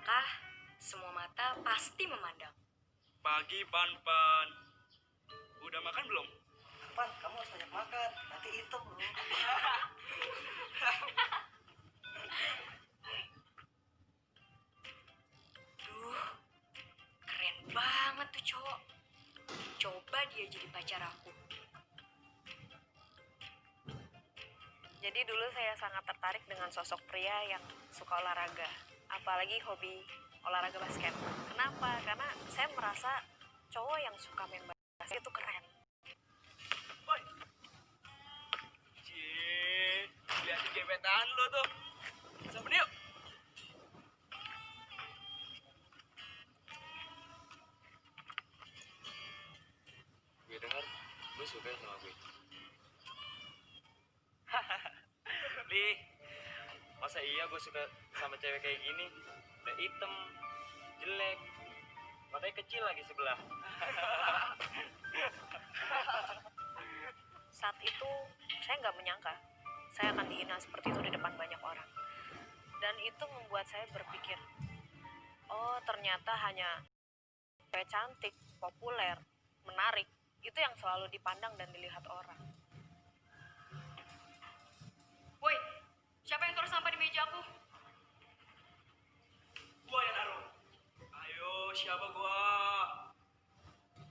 melangkah, semua mata pasti memandang. Pagi, Pan. Udah makan belum? Pan, kamu harus banyak makan, nanti hitam loh. Duh, keren banget tuh cowok. Coba dia jadi pacar aku. Jadi dulu saya sangat tertarik dengan sosok pria yang suka olahraga, apalagi hobi olahraga basket. Kenapa? Karena saya merasa cowok yang suka main basket itu keren. Woi. Cie, lihat gebetan lo tuh. Sampai yuk. Gue dengar lu suka sama gue. Li, masa iya gue suka sama cewek kayak gini? Udah hitam, jelek, matanya kecil lagi sebelah. Saat itu saya nggak menyangka saya akan dihina seperti itu di depan banyak orang. Dan itu membuat saya berpikir, oh ternyata hanya cewek cantik, populer, menarik, itu yang selalu dipandang dan dilihat orang. Woi, siapa yang taruh sampah di meja aku? Gua yang naruh. Ayo, siapa gua?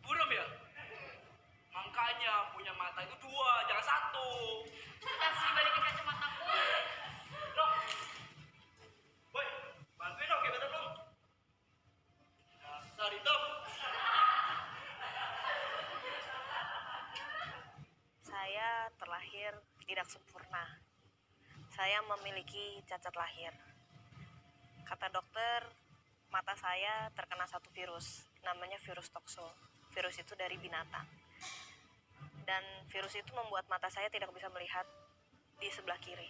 Buram ya? Makanya punya mata itu dua, jangan satu. Kasih balikin kacamataku. Loh. Woi, bantuin dong gebetan lo. Dasar hitam. Saya terlahir tidak sempurna. Saya memiliki cacat lahir. Kata dokter, mata saya terkena satu virus, namanya virus tokso. Virus itu dari binatang. Dan virus itu membuat mata saya tidak bisa melihat di sebelah kiri.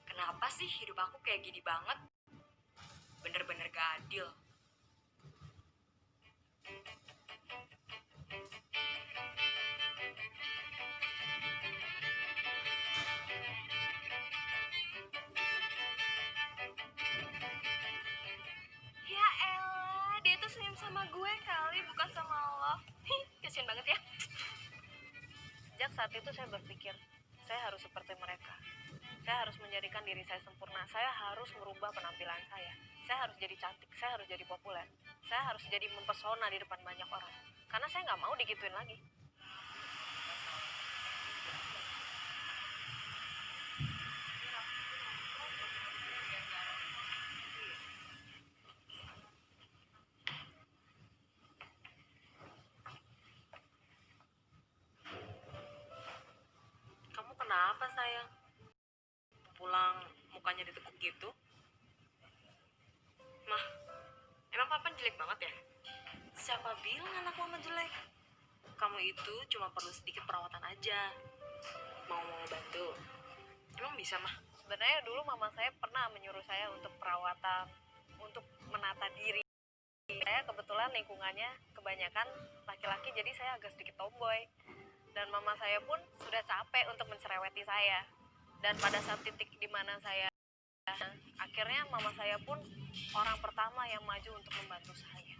Kenapa sih hidup aku kayak gini banget? Bener-bener gak adil. Ya elah, dia tuh senyum sama gue kali, bukan sama lo. Kasian banget ya. Sejak saat itu saya berpikir, saya harus seperti mereka. Saya harus menjadikan diri saya sempurna. Saya harus merubah penampilan saya. Saya harus jadi cantik. Saya harus jadi populer. Saya harus jadi mempesona di depan banyak orang. Karena saya nggak mau digituin lagi. Kamu kenapa sayang? Pulang mukanya ditekuk gitu? Mah, emang papan jelek banget ya? Siapa bilang anak mama jelek? Kamu itu cuma perlu sedikit perawatan aja. Mau bantu? Emang bisa, Mah? Sebenarnya dulu mama saya pernah menyuruh saya untuk perawatan, untuk menata diri. Saya kebetulan lingkungannya kebanyakan laki-laki, jadi saya agak sedikit tomboy. Dan mama saya pun sudah capek untuk mencereweti saya. Dan pada saat titik di mana saya, akhirnya mama saya pun orang pertama yang maju untuk membantu saya.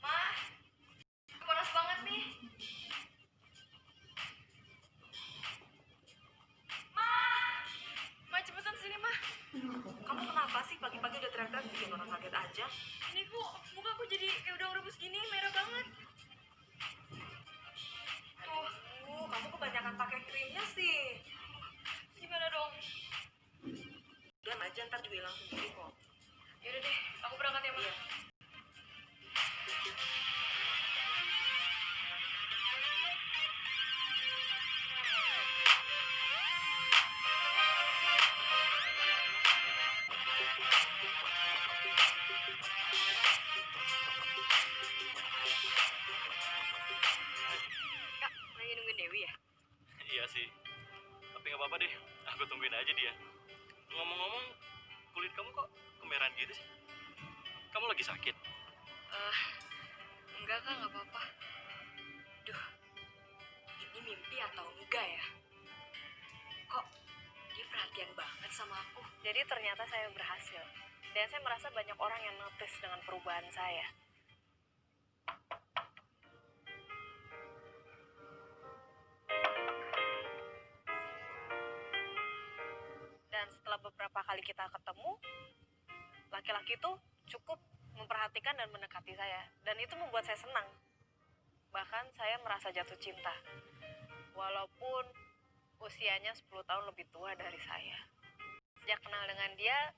Mah, panas banget nih. Mah cepetan sini, Mah. Kamu kenapa sih pagi-pagi udah teriak-teriak bikin orang kaget aja? Ini kok muka aku jadi kayak udang rebus gini, merah banget. Tuh, Kamu kebanyakan pakai krimnya sih. gimana dong? Udah aja, ntar juga hilang sendiri kok. Yaudah deh, aku berangkat ya, Mah. Iya. Kak, lagi nungguin Dewi ya? Iya sih. Tapi nggak apa-apa deh. Aku tungguin aja dia. Ngomong-ngomong, kulit kamu kok kemerahan gitu sih? Kamu lagi sakit? Enggak, Kak, nggak apa-apa. Duh, ini mimpi atau enggak ya? Kok dia perhatian banget sama aku? Jadi ternyata saya berhasil. Dan saya merasa banyak orang yang notice dengan perubahan saya. Dan setelah beberapa kali kita ketemu, laki-laki itu cukup memperhatikan dan mendekati saya. Dan itu membuat saya senang. Bahkan saya merasa jatuh cinta. Walaupun usianya 10 tahun lebih tua dari saya. Sejak kenal dengan dia,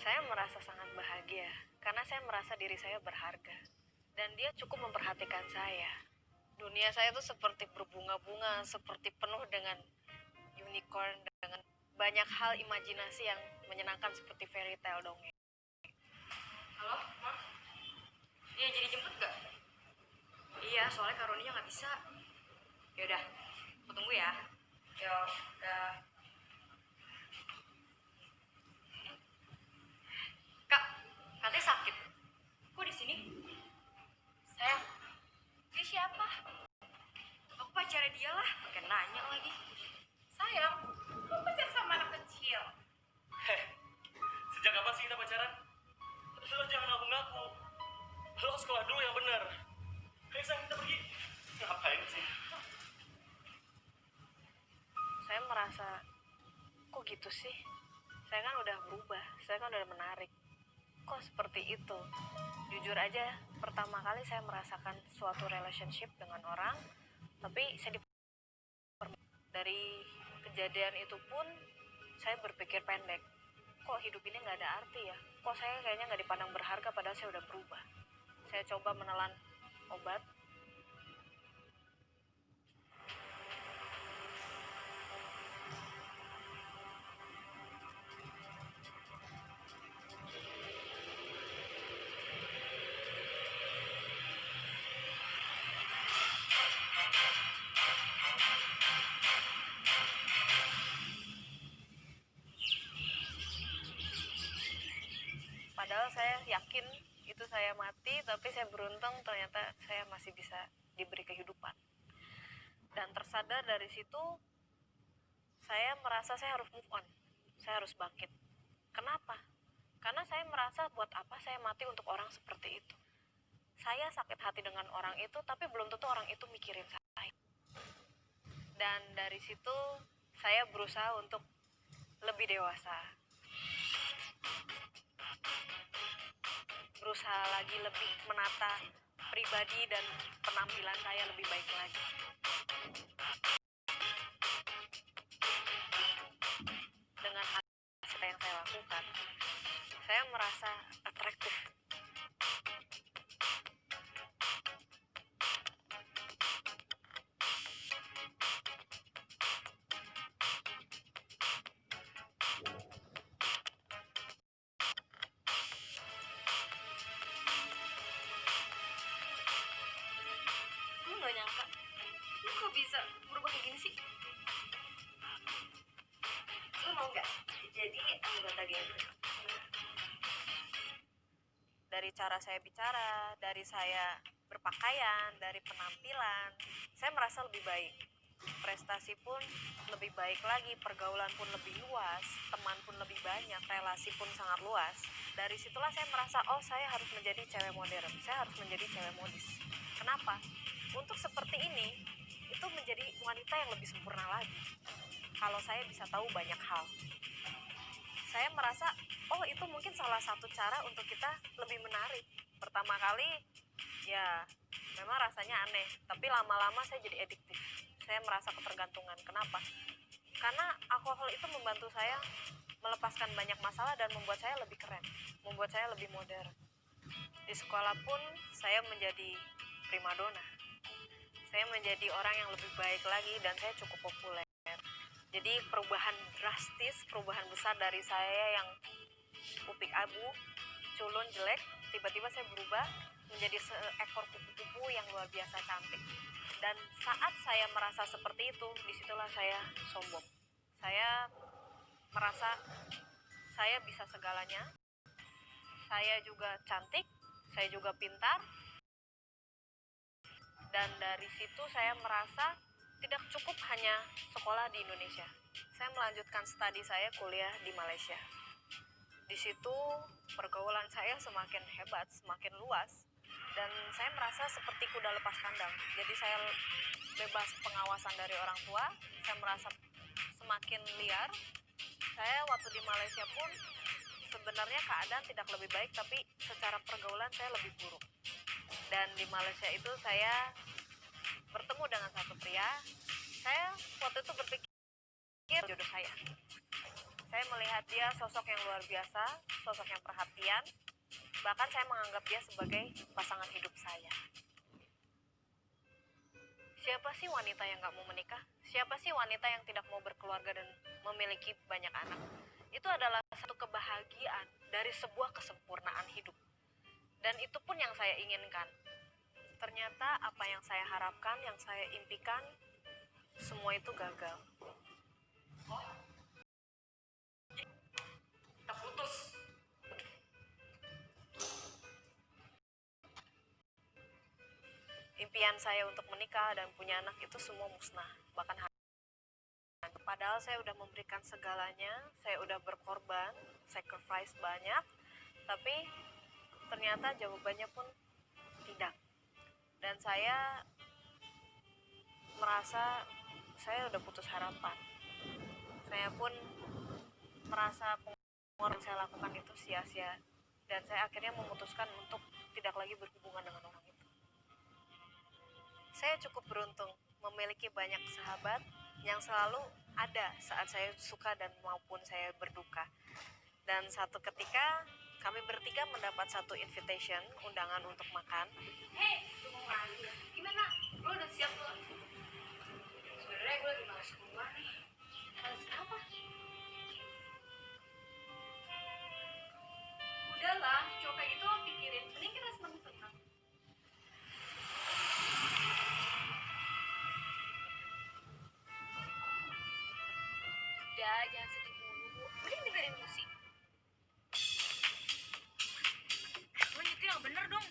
saya merasa sangat bahagia. Karena saya merasa diri saya berharga. Dan dia cukup memperhatikan saya. Dunia saya itu seperti berbunga-bunga, seperti penuh dengan unicorn, dengan banyak hal imajinasi yang menyenangkan seperti fairy tale dongeng. Halo, Ma? Dia jadi jemput gak? Iya, soalnya Kak Roninya nggak bisa. Yaudah, aku tunggu ya. Yuk, udah. Kak, katanya sakit. Kok di sini? Sayang, dia siapa? Aku pacarnya dia lah. Pakai nanya lagi. Sayang, kok pacar sama anak kecil? Sejak kapan sih kita pacaran? Lo jangan ngaku-ngaku. Lo sekolah dulu yang benar. Ayo sayang, kita pergi. Ngapain sih? Saya merasa, kok gitu sih? Saya kan udah berubah, saya kan udah menarik. Kok seperti itu? Jujur aja, pertama kali saya merasakan suatu relationship dengan orang, tapi dari kejadian itu pun saya berpikir pendek. Kok hidup ini nggak ada arti ya? Kok saya kayaknya nggak dipandang berharga padahal saya udah berubah. Saya coba menelan obat. Padahal saya yakin itu saya mati, tapi saya beruntung ternyata saya masih bisa diberi kehidupan. Dan tersadar dari situ, saya merasa saya harus move on. Saya harus bangkit. Kenapa? Karena saya merasa buat apa saya mati untuk orang seperti itu. Saya sakit hati dengan orang itu, tapi belum tentu orang itu mikirin saya. Dan dari situ, saya berusaha untuk lebih dewasa. Berusaha lagi lebih menata pribadi dan penampilan saya lebih baik lagi. Dengan hal yang saya lakukan, saya merasa atraktif. Gue nggak nyangka. Lu kok bisa berubah kayak gini sih? Lu mau nggak jadi anggota geng? Dari cara saya bicara, dari saya berpakaian, dari penampilan, saya merasa lebih baik. Prestasi pun lebih baik lagi, pergaulan pun lebih luas, teman pun lebih banyak, relasi pun sangat luas. Dari situlah saya merasa, oh saya harus menjadi cewek modern, saya harus menjadi cewek modis. Kenapa? Untuk seperti ini, itu menjadi wanita yang lebih sempurna lagi. Kalau saya bisa tahu banyak hal. Saya merasa, oh itu mungkin salah satu cara untuk kita lebih menarik. Pertama kali, ya memang rasanya aneh, tapi lama-lama saya jadi adiktif. Saya merasa ketergantungan. Kenapa? Karena alkohol itu membantu saya melepaskan banyak masalah dan membuat saya lebih keren, membuat saya lebih modern. Di sekolah pun saya menjadi primadona. Saya menjadi orang yang lebih baik lagi dan saya cukup populer. Jadi perubahan drastis, perubahan besar dari saya yang upik abu, culun, jelek, tiba-tiba saya berubah menjadi seekor kupu-kupu yang luar biasa cantik. Dan saat saya merasa seperti itu, disitulah saya sombong. Saya merasa saya bisa segalanya. Saya juga cantik, saya juga pintar. Dan dari situ saya merasa tidak cukup hanya sekolah di Indonesia. Saya melanjutkan studi saya kuliah di Malaysia. Di situ pergaulan saya semakin hebat, semakin luas, dan saya merasa seperti kuda lepas kandang. Jadi saya bebas pengawasan dari orang tua, saya merasa semakin liar. Saya waktu di Malaysia pun sebenarnya keadaan tidak lebih baik, tapi secara pergaulan saya lebih buruk. Dan di Malaysia itu saya bertemu dengan satu pria. Saya waktu itu berpikir jodoh saya. Saya melihat dia sosok yang luar biasa, sosok yang perhatian. Bahkan saya menganggap dia sebagai pasangan hidup saya. Siapa sih wanita yang gak mau menikah? Siapa sih wanita yang tidak mau berkeluarga dan memiliki banyak anak? Itu adalah satu kebahagiaan dari sebuah kesempurnaan hidup. Dan itu pun yang saya inginkan. Ternyata apa yang saya harapkan, yang saya impikan, semua itu gagal. Kita putus. Impian saya untuk menikah dan punya anak itu semua musnah. Bahkan padahal saya udah memberikan segalanya, saya udah berkorban, sacrifice banyak, tapi ternyata jawabannya pun tidak. Dan saya merasa saya udah putus harapan. Saya pun merasa pengorbanan yang saya lakukan itu sia-sia, dan saya akhirnya memutuskan untuk tidak lagi berhubungan dengan orang itu. Saya cukup beruntung memiliki banyak sahabat yang selalu ada saat saya suka dan maupun saya berduka. Dan satu ketika kami bertiga mendapat satu invitation, undangan untuk makan. Hei, lu mau lagi ya? Gimana? Lu udah siap belum? Sebenarnya gue lagi malas keluar nih. Malas kenapa? Udahlah, cowok kayak gitu lo pikirin. Mending kita seneng-seneng. Udah, jangan sedih mulu. Mending dengerin musik. Lo nyetir yang bener dong.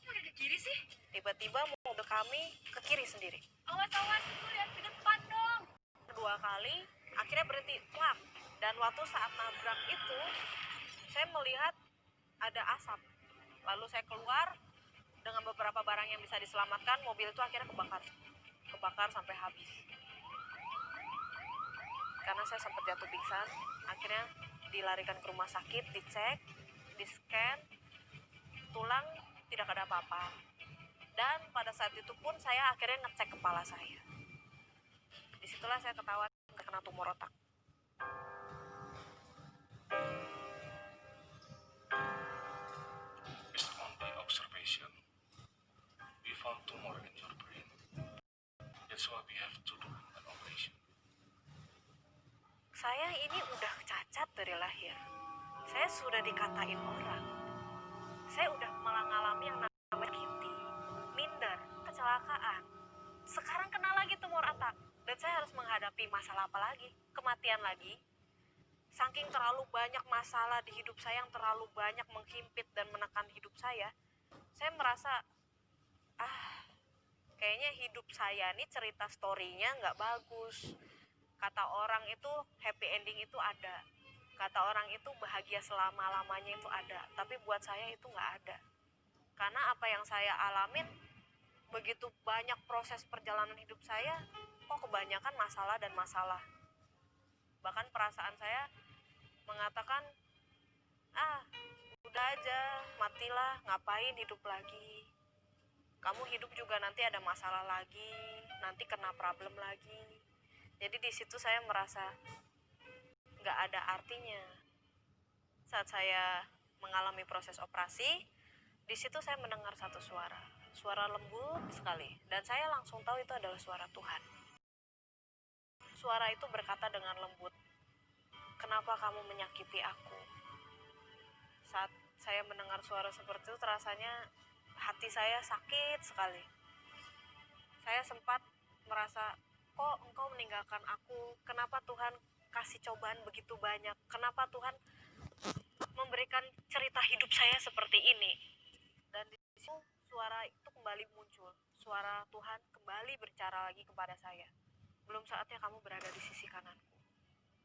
Kok udah ke kiri sih? Tiba-tiba mobil kami ke kiri sendiri. Awas, lu lihat ke depan dong. Kedua kali akhirnya berhenti plak. Dan waktu saat nabrak itu saya melihat ada asap. Lalu saya keluar dengan beberapa barang yang bisa diselamatkan. Mobil itu akhirnya kebakar sampai habis. Karena saya sempat jatuh pingsan, akhirnya dilarikan ke rumah sakit, dicek, di scan, tulang tidak ada apa-apa. Dan pada saat itu pun saya akhirnya ngecek kepala saya. Disitulah saya ketahuan terkena tumor otak. Based on the observation, we found tumor in your brain. That's why we have to do an operation. Saya ini udah cacat dari lahir. Saya sudah dikatain orang. Saya udah mengalami yang namanya kinti, minder, kecelakaan. Sekarang kena lagi tumor otak. Dan saya harus menghadapi masalah apa lagi? Kematian lagi. Saking terlalu banyak masalah di hidup saya yang terlalu banyak menghimpit dan menekan hidup saya merasa, kayaknya hidup saya ini cerita story-nya nggak bagus. Kata orang itu happy ending itu ada. Kata orang itu bahagia selama-lamanya itu ada. Tapi buat saya itu nggak ada. Karena apa yang saya alamin, begitu banyak proses perjalanan hidup saya, kok kebanyakan masalah dan masalah. Bahkan perasaan saya mengatakan, udah aja, matilah, ngapain hidup lagi. Kamu hidup juga nanti ada masalah lagi, nanti kena problem lagi. Jadi di situ saya merasa nggak ada artinya. Saat saya mengalami proses operasi, di situ saya mendengar satu suara lembut sekali, dan saya langsung tahu itu adalah suara Tuhan. Suara itu berkata dengan lembut, "Kenapa kamu menyakiti aku?" Saat saya mendengar suara seperti itu, rasanya hati saya sakit sekali. Saya sempat merasa, kok engkau meninggalkan aku? Kenapa Tuhan kasih cobaan begitu banyak? Kenapa Tuhan memberikan cerita hidup saya seperti ini? Dan di situ suara itu kembali muncul. Suara Tuhan kembali berbicara lagi kepada saya. belum saatnya kamu berada di sisi kananku.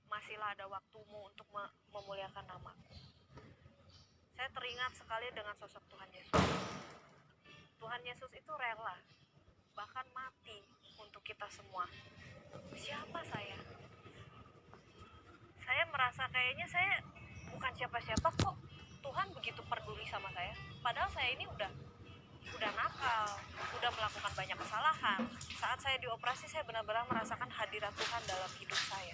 Masihlah ada waktumu untuk memuliakan namaku. Saya teringat sekali dengan sosok Tuhan Yesus. Tuhan Yesus itu rela, bahkan mati untuk kita semua. Siapa saya? Saya merasa kayaknya saya bukan siapa-siapa kok. Tuhan begitu peduli sama saya. Padahal saya ini udah nakal, udah melakukan banyak kesalahan. Saat saya dioperasi, saya benar-benar merasakan hadirat Tuhan dalam hidup saya.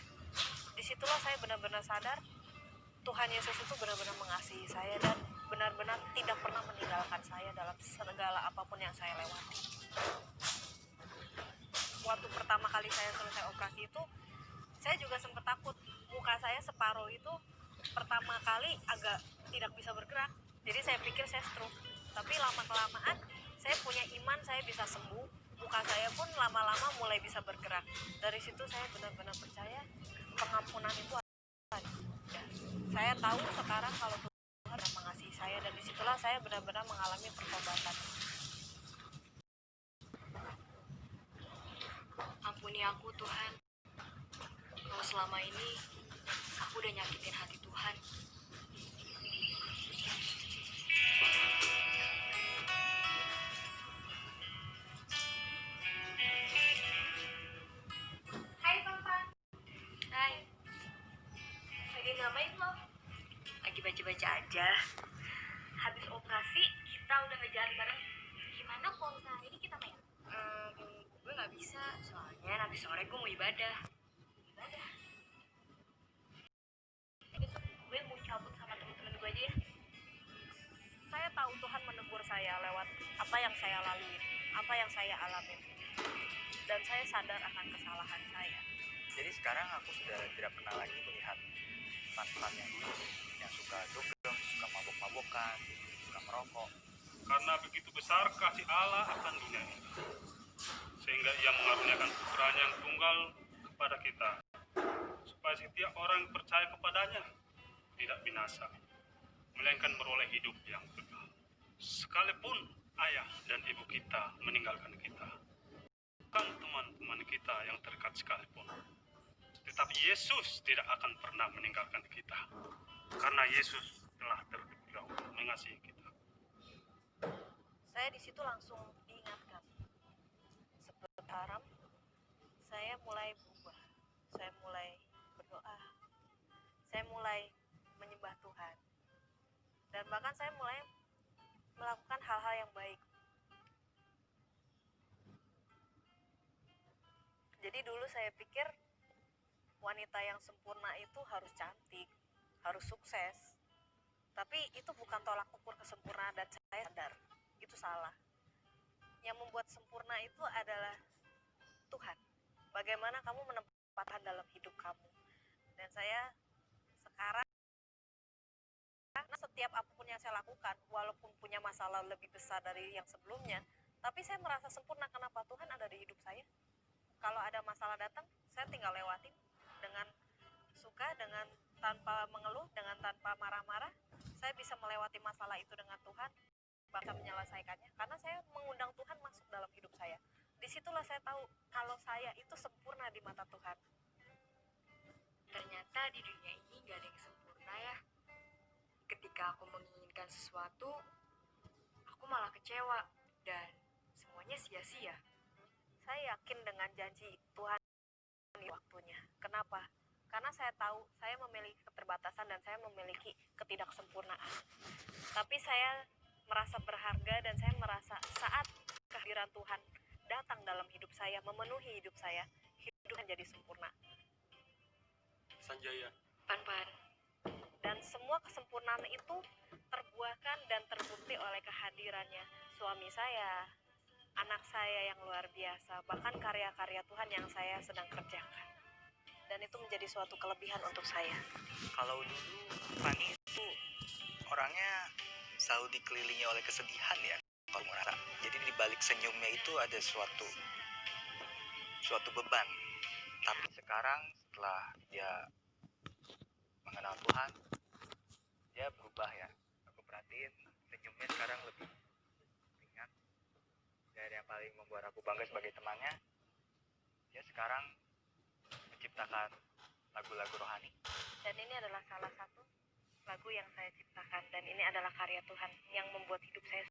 Disitulah saya benar-benar sadar Tuhan Yesus itu benar-benar mengasihi saya dan benar-benar tidak pernah meninggalkan saya dalam segala apapun yang saya lewati. Waktu pertama kali saya selesai operasi itu, saya juga sempat takut. Muka saya separuh itu pertama kali agak tidak bisa bergerak. Jadi saya pikir saya stroke. Tapi lama-kelamaan saya punya iman saya bisa sembuh. Muka saya pun lama-lama mulai bisa bergerak. Dari situ saya benar-benar percaya pengampunan itu ada. Saya tahu sekarang kalau Tuhan mengasihi saya dan disitulah saya benar-benar mengalami pertobatan. Ampuni aku Tuhan, kalau selama ini aku udah nyakitin hati Tuhan. Hai Pampan, Hai, lagi ngapain lo? lagi baca-baca aja. Habis operasi kita udah ngejalan bareng. Gimana kalau misalnya ini kita main? Gue nggak bisa, soalnya nanti sore gue mau ibadah. Besok gue mau cabut sama temen-temen gue aja ya. Saya tahu Tuhan menegur saya lewat apa yang saya lalui, apa yang saya alami. Dan saya sadar akan kesalahan saya. Jadi sekarang aku sudah tidak pernah lagi melihat Fan yang dulu, yang suka dugem, suka mabok-mabokan, suka merokok. Karena begitu besar kasih Allah akan dunia ini, sehingga ia mengaruniakan putranya yang tunggal kepada kita, supaya setiap orang yang percaya kepadanya tidak binasa, melainkan beroleh hidup yang kekal. Sekalipun ayah dan ibu kita meninggalkan kita, bukan teman-teman kita yang terdekat sekalipun, tetapi Yesus tidak akan pernah meninggalkan kita, karena Yesus telah terlebih dahulu mengasihi kita. Saya di situ langsung diingatkan. Seperti haram, saya mulai berubah. Saya mulai berdoa. Saya mulai menyembah Tuhan. Dan bahkan saya mulai melakukan hal-hal yang baik. Jadi dulu saya pikir wanita yang sempurna itu harus cantik, harus sukses. Tapi itu bukan tolak ukur kesempurnaan dan saya sadar itu salah. Yang membuat sempurna itu adalah Tuhan. Bagaimana kamu menempatkan dalam hidup kamu. Dan saya sekarang karena setiap apapun yang saya lakukan, walaupun punya masalah lebih besar dari yang sebelumnya, tapi saya merasa sempurna. Kenapa? Tuhan ada di hidup saya. Kalau ada masalah datang, saya tinggal lewatin dengan suka, dengan tanpa mengeluh, dengan tanpa marah-marah. Saya bisa melewati masalah itu dengan Tuhan, bahkan menyelesaikannya, karena saya mengundang Tuhan masuk dalam hidup saya. Disitulah saya tahu kalau saya itu sempurna di mata Tuhan. Ternyata di dunia ini gak ada yang sempurna ya. Ketika aku menginginkan sesuatu, aku malah kecewa dan semuanya sia-sia. Saya yakin dengan janji Tuhan di waktunya. Kenapa? Karena saya tahu saya memiliki keterbatasan dan saya memiliki ketidaksempurnaan. Tapi saya merasa berharga dan saya merasa saat kehadiran Tuhan datang dalam hidup saya, memenuhi hidup saya, hidup menjadi sempurna. Sanjaya. Pan-pan. Dan semua kesempurnaan itu terbuahkan dan terbukti oleh kehadirannya suami saya, anak saya yang luar biasa, bahkan karya-karya Tuhan yang saya sedang kerjakan. Dan itu menjadi suatu kelebihan untuk saya. Kalau dulu Fanny itu orangnya selalu dikelilingi oleh kesedihan ya, kalau merasa. Jadi di balik senyumnya itu ada suatu beban. Tapi sekarang setelah dia mengenal Tuhan, dia berubah ya. Aku perhatiin senyumnya sekarang lebih ringan. Dan yang paling membuat aku bangga sebagai temannya, dia sekarang menciptakan lagu-lagu rohani. Dan ini adalah salah satu lagu yang saya ciptakan dan ini adalah karya Tuhan yang membuat hidup saya